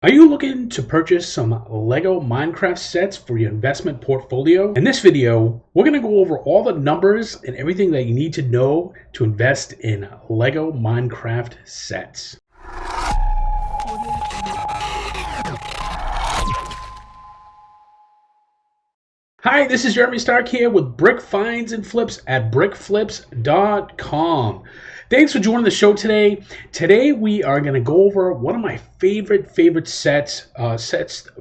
Are you looking to purchase some Lego Minecraft sets for your investment portfolio? In this video, we're going to go over all the numbers and everything that you need to know to invest in Lego Minecraft sets. Hi, this is Jeremy Stark here with Brick Finds and Flips at brickflips.com. Thanks for joining the show today. Today we are going to go over one of my favorite sets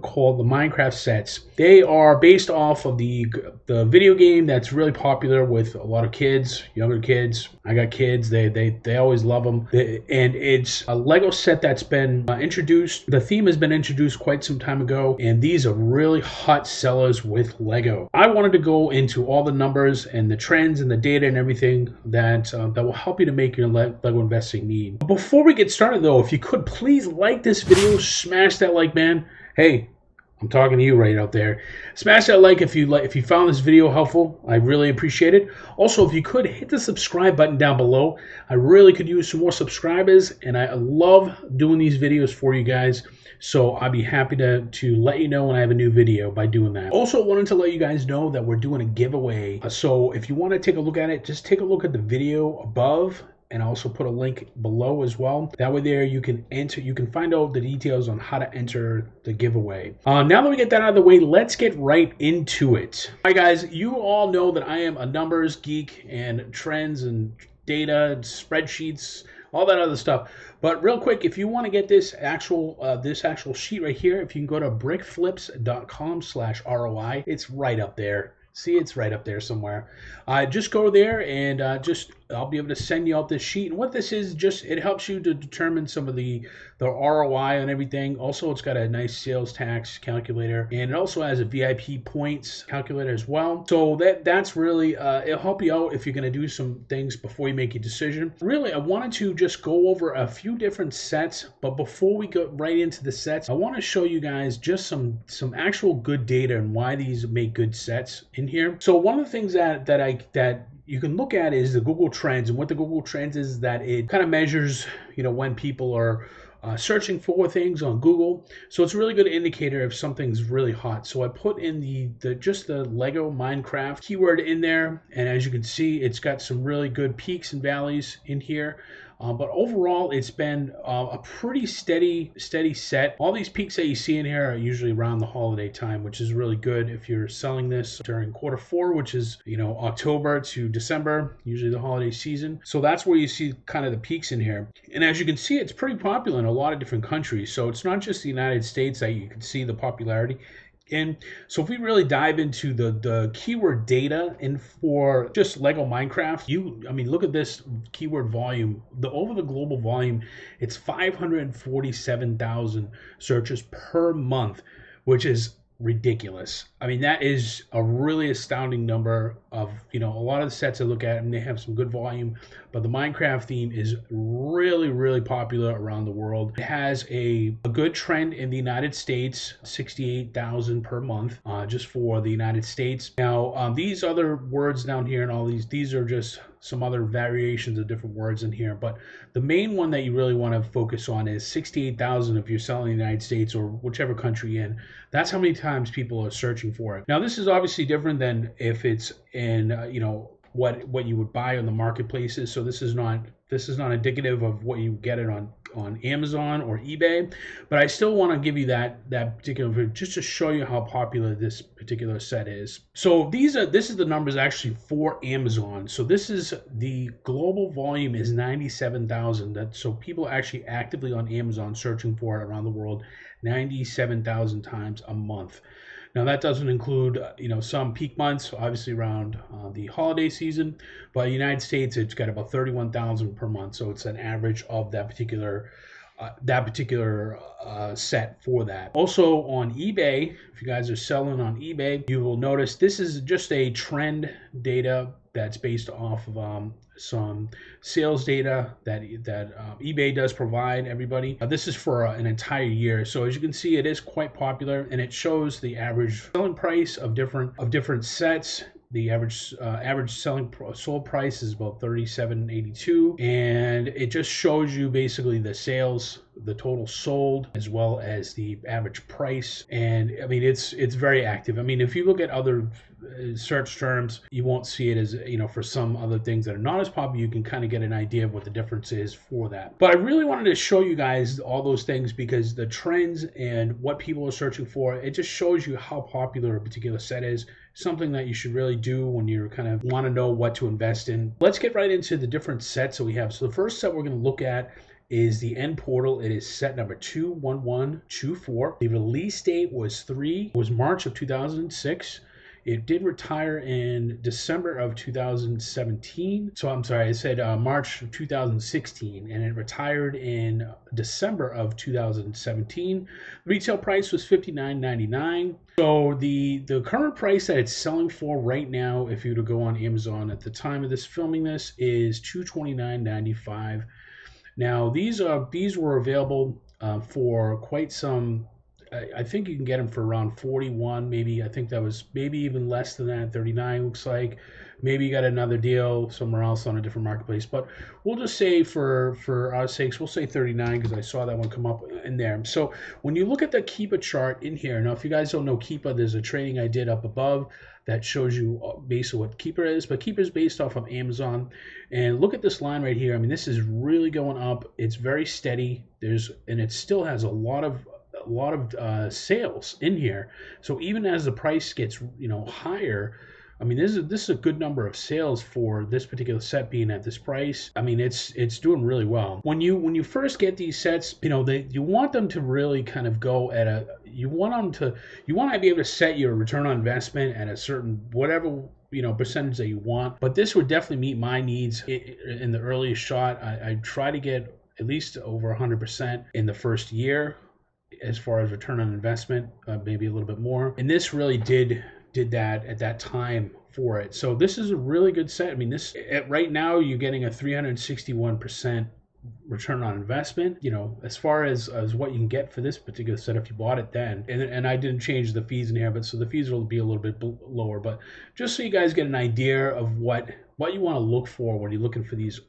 called the Minecraft sets. They are based off of the video game that's really popular with a lot of kids, younger kids. I got kids. They always love them. And it's a Lego set that's been introduced. The theme has been introduced quite some time ago, and these are really hot sellers with Lego. I wanted to go into all the numbers and the trends and the data and everything that will help you to make your Lego investing need. Before we get started though, if you could please like this video, smash that like, man. Hey, I'm talking to you right out there. Smash that like if you found this video helpful. I really appreciate it. Also, if you could hit the subscribe button down below. I really could use some more subscribers, and I love doing these videos for you guys. So I'd be happy to let you know when I have a new video by doing that. Also wanted to let you guys know that we're doing a giveaway. So if you want to take a look at it, just take a look at the video above, and I'll also put a link below as well. That way there you can find out the details on how to enter the giveaway. Now that we get that out of the way, let's get right into it. All right guys, you all know that I am a numbers geek and trends and data and spreadsheets, all that other stuff. But real quick, if you want to get this actual sheet right here, if you can go to brickflips.com/ROI, it's right up there. See, it's right up there somewhere. Just go there and I'll be able to send you out this sheet. And what this is, just it helps you to determine some of the ROI and everything. Also, it's got a nice sales tax calculator, and it also has a VIP points calculator as well. So that's really it'll help you out if you're going to do some things before you make your decision. Really, I wanted to just go over a few different sets, but before we go right into the sets, I want to show you guys just some actual good data and why these make good sets in here. So one of the things that you can look at is the Google Trends, and what the Google Trends is that it kind of measures, when people are searching for things on Google. So it's a really good indicator if something's really hot. So I put in the Lego Minecraft keyword in there, and as you can see, it's got some really good peaks and valleys in here. But overall, it's been a pretty steady set. All these peaks that you see in here are usually around the holiday time, which is really good if you're selling this during Q4, which is, October to December, usually the holiday season. So that's where you see kind of the peaks in here. And as you can see, it's pretty popular in a lot of different countries. So it's not just the United States that you can see the popularity. And so if we really dive into the keyword data and for just Lego Minecraft, look at this keyword volume. Over the global volume, it's 547,000 searches per month, which is ridiculous. That is a really astounding number of, a lot of the sets I look at, and they have some good volume, but the Minecraft theme is really popular around the world. It has a good trend in the United States, 68,000 per month, just for the United States. Now, these other words down here and all these are just some other variations of different words in here, but the main one that you really want to focus on is 68,000 if you're selling in the United States or whichever country you're in. That's how many times people are searching for it. Now, this is obviously different than if it's in what you would buy on the marketplaces. So this is not indicative of what you get it on Amazon or eBay, but I still want to give you that particular just to show you how popular this particular set is. So this is the numbers actually for Amazon. So this is the global volume is 97,000. So people are actually actively on Amazon searching for it around the world 97,000 times a month. Now that doesn't include, some peak months, obviously around the holiday season, but in the United States, it's got about 31,000 per month. So it's an average of that particular set for that. Also on eBay, if you guys are selling on eBay, you will notice this is just a trend data that's based off of some sales data that eBay does provide everybody. This is for an entire year. So as you can see, it is quite popular, and it shows the average selling price of different sets. The average sold price is about $37.82, and it just shows you basically the sales the total sold as well as the average price. And I mean, it's very active. I mean, if you look at other search terms, you won't see it as, for some other things that are not as popular, you can kind of get an idea of what the difference is for that. But I really wanted to show you guys all those things because the trends and what people are searching for, it just shows you how popular a particular set is. Something that you should really do when you kind of want to know what to invest in. Let's get right into the different sets that we have. So the first set we're going to look at is the End Portal. It is set number 21124. The release date was March of 2006. It did retire in December of 2017. So I'm sorry, I said March of 2016, and it retired in December of 2017. Retail price was $59.99. So the current price that it's selling for right now, if you were to go on Amazon at the time of this filming this, is $229.95. Now these were available for quite some. I think you can get them for around 41, maybe. I think that was maybe even less than that. 39 looks like. Maybe you got another deal somewhere else on a different marketplace, but we'll just say for our sakes, we'll say 39 because I saw that one come up in there. So when you look at the Keepa chart in here, now if you guys don't know Keepa, there's a trading I did up above that shows you basically what Keepa is, but Keepa is based off of Amazon. And look at this line right here. I mean, this is really going up. It's very steady. And it still has a lot of sales in here. So even as the price gets higher, I mean, this is a good number of sales for this particular set being at this price. I mean, it's doing really well. When you first get these sets, you want them to really kind of go at you want to be able to set your return on investment at a certain whatever percentage that you want. But this would definitely meet my needs in the earliest shot. I try to get at least over 100% in the first year as far as return on investment, maybe a little bit more. And this really did that at that time for it. So this is a really good set. I mean, right now you're getting a 361% return on investment, as far as what you can get for this particular set if you bought it then. And I didn't change the fees in here, but so the fees will be a little bit lower. But just so you guys get an idea of what you want to look for when you're looking for these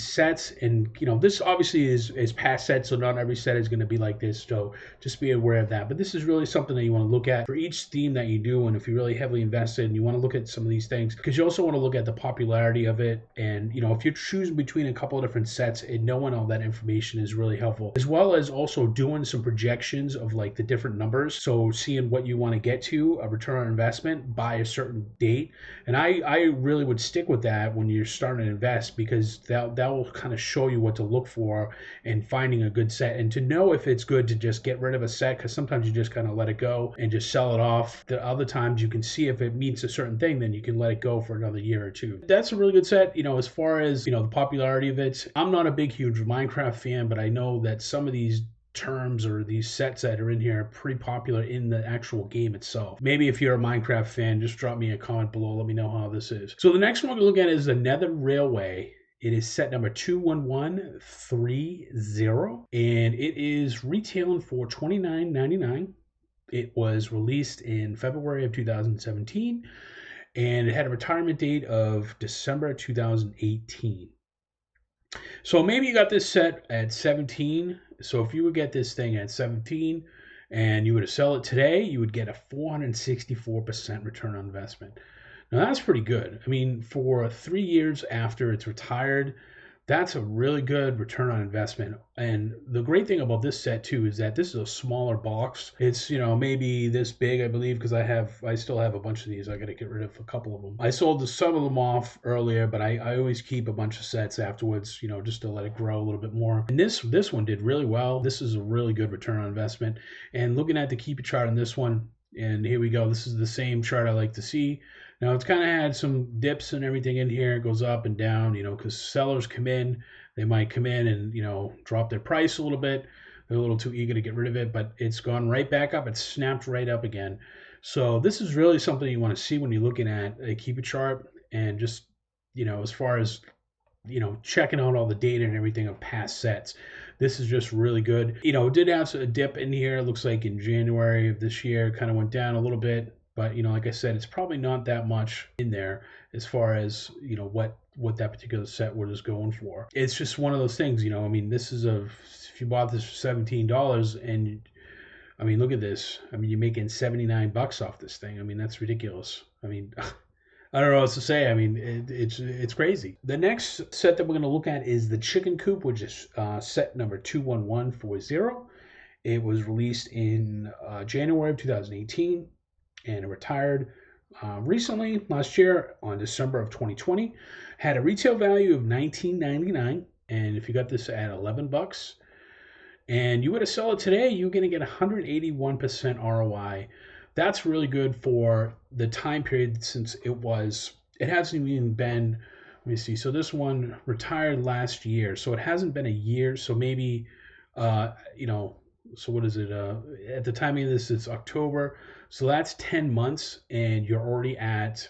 sets. And this obviously is past sets, so not every set is going to be like this, so just be aware of that. But this is really something that you want to look at for each theme that you do. And if you're really heavily invested and you want to look at some of these things, because you also want to look at the popularity of it. And if you're choosing between a couple of different sets and knowing all that information is really helpful, as well as also doing some projections of like the different numbers, so seeing what you want to get to a return on investment by a certain date. And I really would stick with that when you're starting to invest, because that will kind of show you what to look for in finding a good set, and to know if it's good to just get rid of a set, because sometimes you just kind of let it go and just sell it off. The other times you can see if it meets a certain thing, then you can let it go for another year or two. That's a really good set. As far as the popularity of it, I'm not a big huge Minecraft fan, but I know that some of these terms or these sets that are in here are pretty popular in the actual game itself. Maybe if you're a Minecraft fan, just drop me a comment below. Let me know how this is. So the next one we're looking at is the Nether Railway. It is set number 21130, and it is retailing for $29.99. It was released in February of 2017, and it had a retirement date of December 2018. So maybe you got this set at 17. So if you would get this thing at 17 and you were to sell it today, you would get a 464% return on investment. Now that's pretty good. I mean, for 3 years after it's retired, that's a really good return on investment. And the great thing about this set too is that this is a smaller box. It's maybe this big, I believe, because I still have a bunch of these. I got to get rid of a couple of them. I sold some of them off earlier, but I always keep a bunch of sets afterwards, just to let it grow a little bit more. And this one did really well. This is a really good return on investment. And looking at the Keepa chart on this one, and here we go. This is the same chart I like to see. Now it's kind of had some dips and everything in here. It goes up and down, because sellers come in, they might come in and, drop their price a little bit. They're a little too eager to get rid of it, but it's gone right back up. It's snapped right up again. So this is really something you want to see when you're looking at a Keepa chart, and just, as far as, checking out all the data and everything of past sets. This is just really good. It did have a dip in here. It looks like in January of this year, kind of went down a little bit. But, like I said, it's probably not that much in there as far as, what that particular set was going for. It's just one of those things, you know. I mean, this is if you bought this for $17 and I mean, look at this. I mean, you're making 79 bucks off this thing. I mean, that's ridiculous. I mean, I don't know what else to say. I mean, it's crazy. The next set that we're going to look at is the Chicken Coop, which is set number 21140. It was released in January of 2018 and it retired recently, last year, on December of 2020. Had a retail value of $19.99, and if you got this at 11 bucks, and you were to sell it today, you're going to get 181% ROI. That's really good for the time period since it hasn't even been, let me see. So this one retired last year. So it hasn't been a year. So maybe, you know, so what is it? At the timing of this, it's October. So that's 10 months and you're already at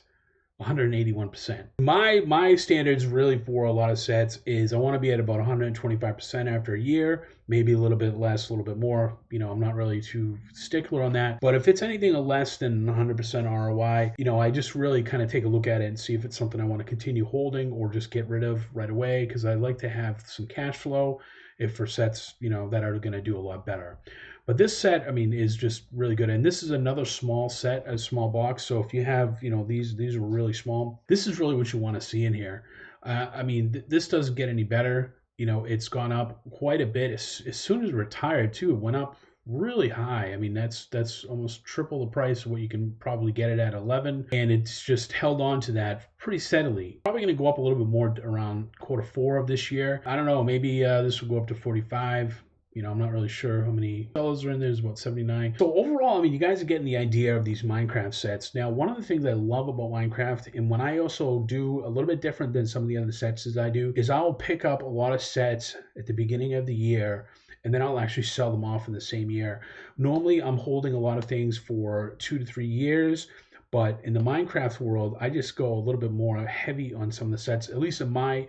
181%. My standards really for a lot of sets is I want to be at about 125% after a year, maybe a little bit less, a little bit more. You know, I'm not really too stickler on that. But if it's anything less than 100% ROI, you know, I just really kind of take a look at it and see if it's something I want to continue holding or just get rid of right away, because I like to have some cash flow if for sets, you know, that are going to do a lot better. But this set, I mean, is just really good. And this is another small set, a small box. So if you have, you know, these are really small. This is really what you want to see in here. I mean, this doesn't get any better. You know, it's gone up quite a bit. As soon as it retired, too, it went up really high. I mean, that's almost triple the price of what you can probably get it at 11. And it's just held on to that pretty steadily. Probably going to go up a little bit more around Q4 of this year. I don't know. Maybe this will go up to 45. You know, I'm not really sure how many sellers are in there. There's about 79. So overall, I mean, you guys are getting the idea of these Minecraft sets. Now, one of the things I love about Minecraft, and when I also do a little bit different than some of the other sets as I do, is I'll pick up a lot of sets at the beginning of the year, and then I'll actually sell them off in the same year. Normally, I'm holding a lot of things for 2 to 3 years, but in the Minecraft world, I just go a little bit more heavy on some of the sets, at least in my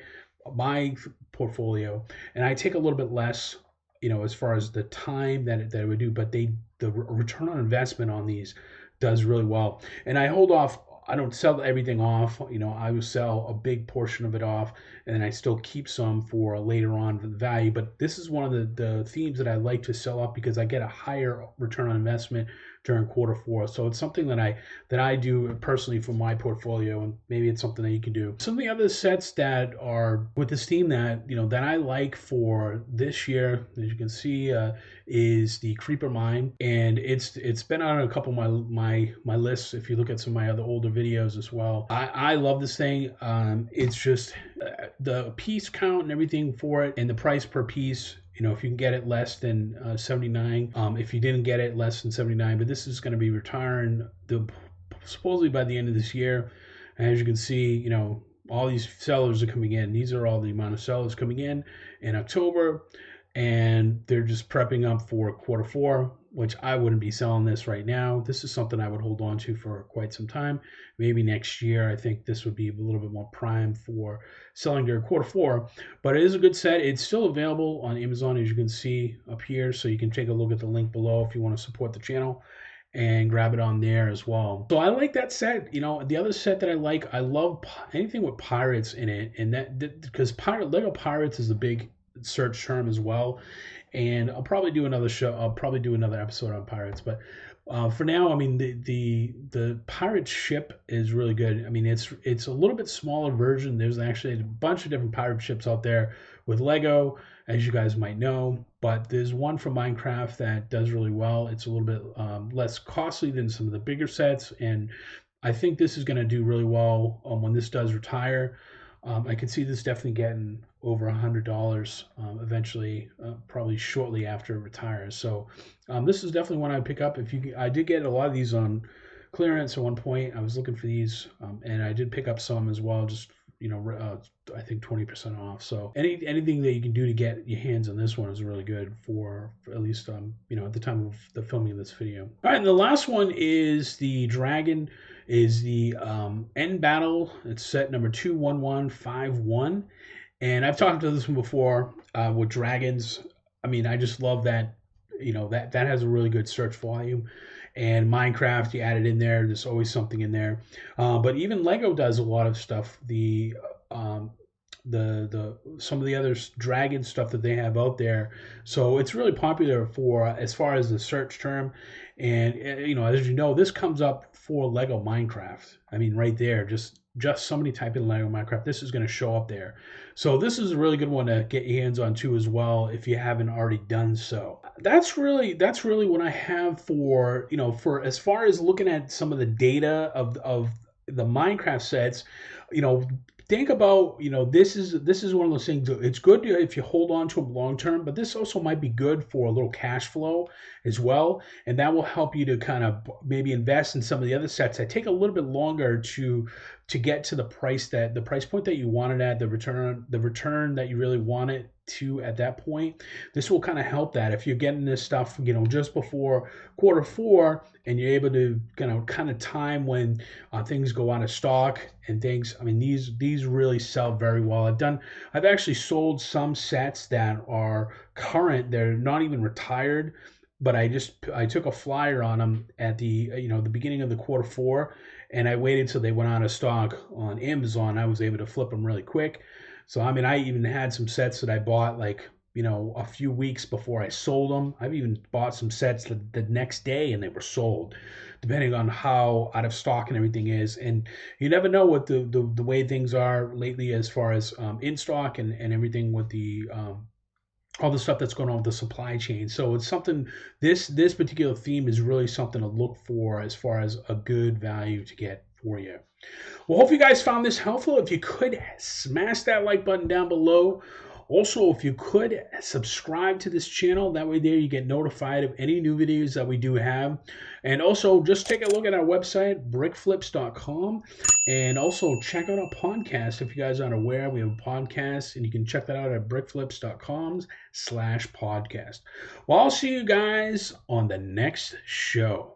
portfolio, and I take a little bit less, you know, as far as the time that it would do, but the return on investment on these does really well. And I hold off, I don't sell everything off, you know, I will sell a big portion of it off, and then I still keep some for later on the value. But this is one of the themes that I like to sell off because I get a higher return on investment during Q4. So it's something that I do personally for my portfolio, and maybe it's something that you can do. Some of the other sets that are with this theme that, you know, that I like for this year, as you can see, is the Creeper Mine, and it's been on a couple of my lists. If you look at some of my other older videos as well, I love this thing. It's just the piece count and everything for it, and the price per piece. You know, if you can get it less than 79, if you didn't get it less than 79, but this is going to be retiring supposedly by the end of this year. And as you can see, you know, all these sellers are coming in. These are all the amount of sellers coming in October, and they're just prepping up for Q4, which I wouldn't be selling this right now. This is something I would hold on to for quite some time. Maybe next year, I think this would be a little bit more prime for selling during Q4, but it is a good set. It's still available on Amazon, as you can see up here, so you can take a look at the link below if you want to support the channel and grab it on there as well. So I like that set. You know, the other set that I love anything with pirates in it, and that because Lego Pirates is a big search term as well, and I'll probably do another show. I'll probably do another episode on pirates, but for now, I mean, the pirate ship is really good. I mean, it's a little bit smaller version. There's actually a bunch of different pirate ships out there with Lego, as you guys might know, but there's one from Minecraft that does really well. It's a little bit less costly than some of the bigger sets, and I think this is going to do really well when this does retire. I can see this definitely getting over $100 eventually, probably shortly after it retires. So this is definitely one I'd pick up. I did get a lot of these on clearance at one point. I was looking for these, and I did pick up some as well. Just, you know, I think 20% off. So anything that you can do to get your hands on this one is really good for at least you know, at the time of the filming of this video. All right, and the last one is the Dragon. Is the End Battle. It's set number 21151, and I've talked about this one before with dragons. I mean, I just love that. You know, that has a really good search volume, and Minecraft, you add it in there. There's always something in there. But even Lego does a lot of stuff. The some of the other dragon stuff that they have out there. So it's really popular for as far as the search term. And as you know, this comes up for Lego Minecraft. I mean, right there, just somebody type in Lego Minecraft, this is going to show up there. So this is a really good one to get your hands on too as well if you haven't already done so. That's really what I have for for as far as looking at some of the data of the Minecraft sets. You know, think about this is one of those things. It's good if you hold on to them long term, but this also might be good for a little cash flow as well, and that will help you to kind of maybe invest in some of the other sets that take a little bit longer to get to the price point that you wanted at, the return that you really want it to at that point. This will kind of help that if you're getting this stuff just before quarter 4 and you're able to kind of time when things go out of stock and things. I mean, these really sell very well. I've actually sold some sets that are current. They're not even retired, but I took a flyer on them at the beginning of the quarter 4, and I waited till they went out of stock on Amazon. I was able to flip them really quick. So I mean, I even had some sets that I bought like a few weeks before I sold them. I've even bought some sets the next day and they were sold, depending on how out of stock and everything is. And you never know what the way things are lately as far as in stock and everything with the all the stuff that's going on with the supply chain. So it's something, this particular theme is really something to look for as far as a good value to get for you. Well, hope you guys found this helpful. If you could smash that like button down below. Also, if you could subscribe to this channel, that way there you get notified of any new videos that we do have. And also just take a look at our website, brickflips.com, and also check out our podcast. If you guys aren't aware, we have a podcast, and you can check that out at brickflips.com/podcast. Well, I'll see you guys on the next show.